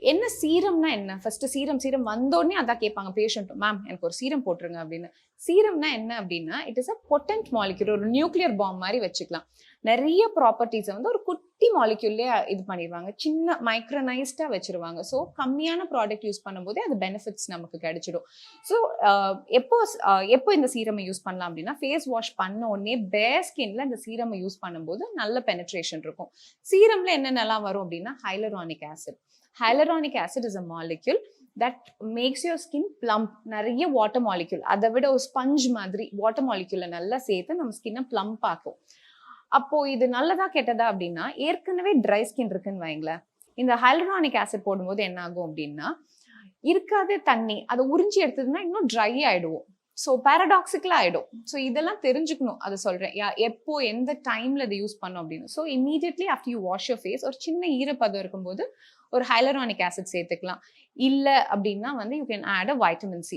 என்ன சீரம்னா என்ன? First serum வந்தோனே அதான் கேட்பாங்க பேஷண்ட். மேம் எனக்கு ஒரு சீரம் போட்டுருங்க அப்படின்னு. சீரம்னா என்ன அப்படின்னா, it is a potent molecule. ஒரு நியூக்ளியர் பாம் மாரி வச்சுக்கலாம். நெறைய ப்ராப்பர்ட்டீஸ வந்து ஒரு குட்டி மாலிக்யூல்லயே இது பண்ணிருவாங்க. சின்ன மைக்ரோனைஸ்டா வச்சுருவாங்க. ஸோ கம்மியான ப்ராடக்ட் யூஸ் பண்ணும்போதே அது பெனிஃபிட்ஸ் நமக்கு கிடைச்சிடும். ஸோ எப்போ இந்த சீரம யூஸ் பண்ணலாம் அப்படின்னா, ஃபேஸ் வாஷ் பண்ண உடனே பேர் ஸ்கின்ல இந்த சீரம யூஸ் பண்ணும்போது நல்ல பெனிட்ரேஷன் இருக்கும். சீரம்ல என்னென்னலாம் வரும் அப்படின்னா, hyaluronic acid. Hyaluronic acid is a molecule that makes your skin plump. நிறைய வாட்டர் மாலிக்யூல், அதை விட ஒரு ஸ்பஞ்ச் மாதிரி வாட்டர் மாலிக்யூல நல்லா சேர்த்து நம்ம ஸ்கின்னை பிளம்ப் ஆக்கும். அப்போ இது நல்லதா கெட்டதா அப்படின்னா, ஏற்கனவே ட்ரை ஸ்கின் இருக்குன்னு வைங்களேன், இந்த ஹைலூரானிக் ஆசிட் போடும்போது என்ன ஆகும் அப்படின்னா, இருக்காத தண்ணி அதை உறிஞ்சி எடுத்ததுன்னா இன்னும் ட்ரை ஆயிடுவோம். ஸோ பேரடாக்சிக்கலா ஆயிடும். ஸோ இதெல்லாம் தெரிஞ்சுக்கணும். அதை சொல்றேன், எப்போ எந்த டைம்ல இதை யூஸ் பண்ணோம் அப்படின்னு. So immediately after you wash your face, ஒரு சின்ன ஈரப்பதம் இருக்கும்போது ஒரு ஹைலூரானிக் ஆசிட் சேர்த்துக்கலாம். இல்ல அப்படின்னா வந்து you can add a vitamin C.